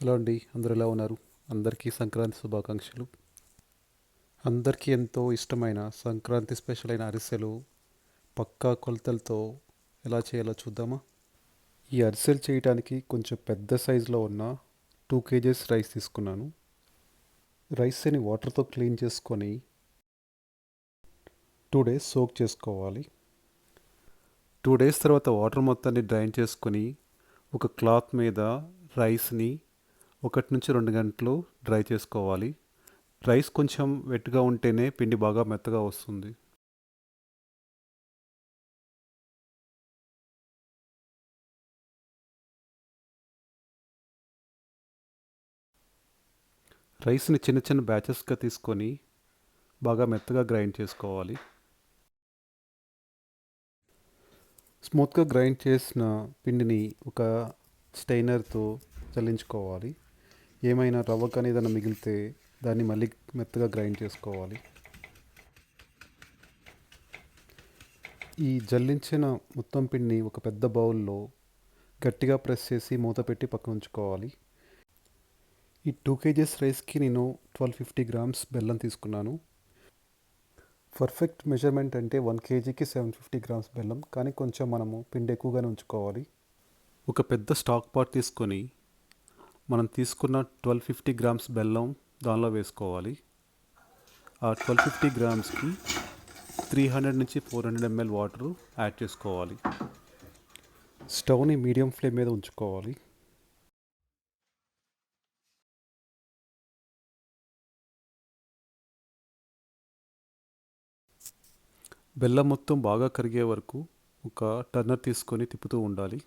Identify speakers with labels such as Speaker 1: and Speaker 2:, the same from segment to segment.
Speaker 1: Hello అండి, అందరూ ఎలా ఉన్నారు? అందరికీ సంక్రాంతి శుభాకాంక్షలు. అందరికీ ఎంతో ఇష్టమైన సంక్రాంతి స్పెషల్ అయిన అరిసెలు పక్కా కొలతలతో ఎలా చేయాలో చూద్దామా? ఈ అరిసెలు చేయడానికి కొంచెం పెద్ద సైజులో ఉన్న 2 kgs రైస్ తీసుకున్నాను. రైస్ని వాటర్తో క్లీన్ చేసుకొని 2 days సోక్ చేసుకోవాలి. 2 days తర్వాత వాటర్ మొత్తాన్ని డ్రైన్ చేసుకొని ఒక క్లాత్ మీద రైస్ని 1 నుంచి 2 గంటలు డ్రై చేసుకోవాలి. రైస్ కొంచెం వెట్గా ఉంటేనే పిండి బాగా మెత్తగా వస్తుంది. రైస్ని చిన్న చిన్న బ్యాచెస్గా తీసుకొని బాగా మెత్తగా గ్రైండ్ చేసుకోవాలి. స్మూత్గా గ్రైండ్ చేసిన పిండిని ఒక స్టైనర్తో చల్లించుకోవాలి. ఏమైనా రవ్వ కానీ ఏదైనా మిగిలితే దాన్ని మళ్ళీ మెత్తగా గ్రైండ్ చేసుకోవాలి. ఈ జల్లించిన మొత్తం పిండిని ఒక పెద్ద బౌల్లో గట్టిగా ప్రెస్ చేసి మూత పెట్టి పక్కన ఉంచుకోవాలి. ఈ 2 kgs రైస్కి నేను 1250 grams బెల్లం తీసుకున్నాను. పర్ఫెక్ట్ మెజర్మెంట్ అంటే 1 kgకి 750 grams బెల్లం, కానీ కొంచెం మనము పిండి ఎక్కువగానే ఉంచుకోవాలి. ఒక పెద్ద స్టాక్ పాట్ తీసుకొని మనం తీసుకున్న 1250 grams బెల్లం దానిలో వేసుకోవాలి. ఆ 1250 gramsకి 300 నుంచి 400 ml వాటర్ యాడ్ చేసుకోవాలి. స్టవ్ని మీడియం ఫ్లేమ్ మీద ఉంచుకోవాలి. బెల్లం మొత్తం బాగా కరిగే వరకు ఒక టర్నర్ తీసుకొని తిప్పుతూ ఉండాలి.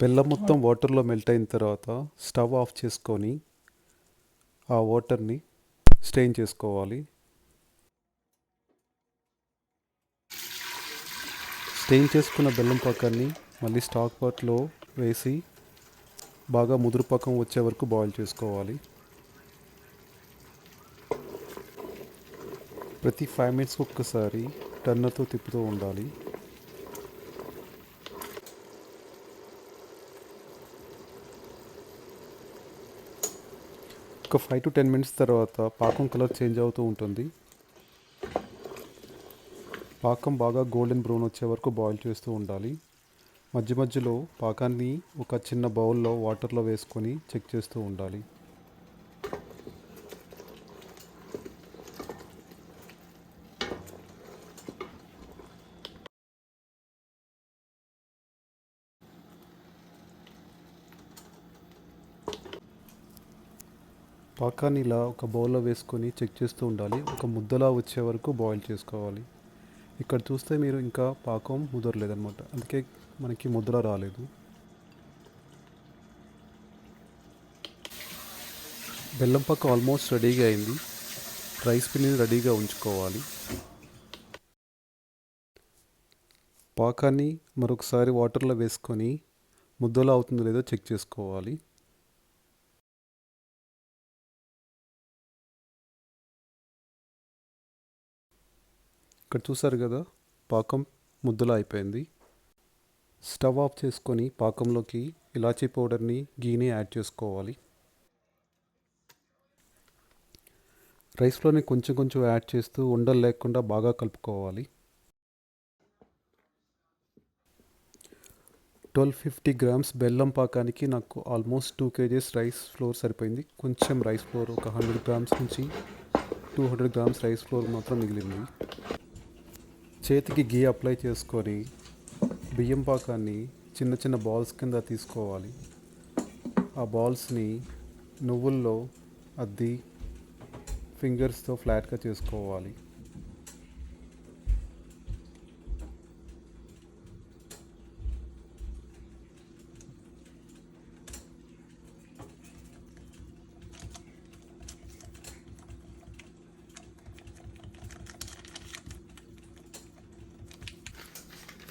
Speaker 1: బెల్లం మొత్తం వాటర్లో మెల్ట్ అయిన తర్వాత స్టవ్ ఆఫ్ చేసుకొని ఆ వాటర్ని స్ట్రెయిన్ చేసుకోవాలి. స్ట్రెయిన్ చేసుకున్న బెల్లం పాకాన్ని మళ్ళీ స్టాక్ పాట్లో వేసి బాగా ముదురు పాకం వచ్చే వరకు బాయిల్ చేసుకోవాలి. ప్రతి 5 minutes ఒక్కసారి టర్నర్తో తిప్పుతూ ఉండాలి. ఒక 5 to 10 minutes తర్వాత పాకం కలర్ చేంజ్ అవుతూ ఉంటుంది. పాకం బాగా గోల్డెన్ బ్రౌన్ వచ్చే వరకు బాయిల్ చేస్తూ ఉండాలి. మధ్య మధ్యలో పాకాన్ని ఒక చిన్న బౌల్లో వాటర్లో వేసుకొని చెక్ చేస్తూ ఉండాలి. పాకాన్ని ఇలా ఒక బౌల్లో వేసుకొని చెక్ చేస్తూ ఉండాలి. ఒక ముద్దలా వచ్చే వరకు బాయిల్ చేసుకోవాలి. ఇక్కడ చూస్తే మీరు ఇంకా పాకం ముదరలేదన్నమాట, అందుకే మనకి ముద్ర రాలేదు. బెల్లం పాకం ఆల్మోస్ట్ రెడీగా అయింది. రైస్ పిండిని రెడీగా ఉంచుకోవాలి. పాకాన్ని మరొకసారి వాటర్లో వేసుకొని ముద్దలా అవుతుందో లేదో చెక్ చేసుకోవాలి. ఇక్కడ చూసారు కదా, పాకం ముద్దలా అయిపోయింది. స్టవ్ ఆఫ్ చేసుకొని పాకంలోకి ఇలాచీ పౌడర్ని, గీని యాడ్ చేసుకోవాలి. రైస్లోని కొంచెం కొంచెం యాడ్ చేస్తూ ఉండలు లేకుండా బాగా కలుపుకోవాలి. 1250 grams బెల్లం పాకానికి నాకు ఆల్మోస్ట్ 2 kgs రైస్ ఫ్లోర్ సరిపోయింది. కొంచెం రైస్ ఫ్లోర్ ఒక 100 grams నుంచి 200 grams రైస్ ఫ్లోర్ మాత్రం మిగిలింది. చేతికి గీ అప్లై చేసుకొని బియ్యం పాకాన్ని చిన్న చిన్న బాల్స్ కింద తీసుకోవాలి. ఆ బాల్స్ని నువ్వుల్లో అద్ది ఫింగర్స్తో ఫ్లాట్గా చేసుకోవాలి.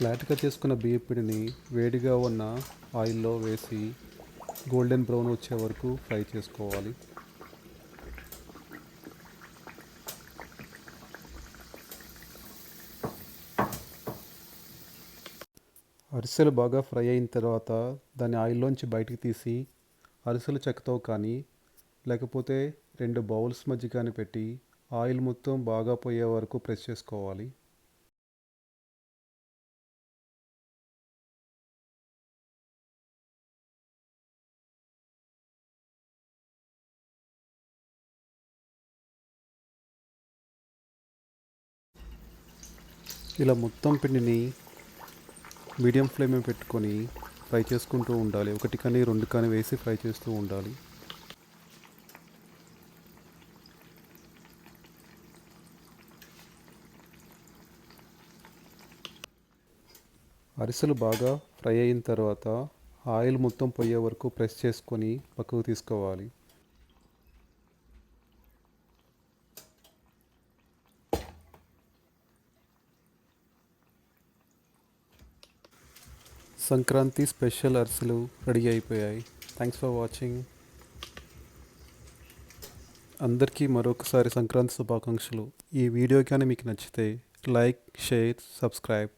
Speaker 1: ఫ్లాట్గా చేసుకున్న బియ్యం పిండిని వేడిగా ఉన్న ఆయిల్లో వేసి గోల్డెన్ బ్రౌన్ వచ్చే వరకు ఫ్రై చేసుకోవాలి. అరిసెలు బాగా ఫ్రై అయిన తర్వాత దాన్ని ఆయిల్లోంచి బయటికి తీసి అరిసెలు చెక్కతో కానీ లేకపోతే 2 బౌల్స్ మధ్య కానీ పెట్టి ఆయిల్ మొత్తం బాగా పోయే వరకు ప్రెస్ చేసుకోవాలి. ఇలా మొత్తం పిండిని మీడియం ఫ్లేమ్ మీద పెట్టుకొని ఫ్రై చేసుకుంటూ ఉండాలి. 1 కానీ 2 కానీ వేసి ఫ్రై చేస్తూ ఉండాలి. అరిసెలు బాగా ఫ్రై అయిన తర్వాత ఆయిల్ మొత్తం పోయే వరకు ప్రెస్ చేసుకొని పక్కకు తీసుకోవాలి. సంక్రాంతి స్పెషల్ అరిసెలు రెడీ అయిపోయాయి. Thanks for watching. అందరికీ మరొకసారి సంక్రాంతి శుభాకాంక్షలు. ఈ వీడియో కానీ మీకు నచ్చితే లైక్, షేర్, సబ్స్క్రైబ్.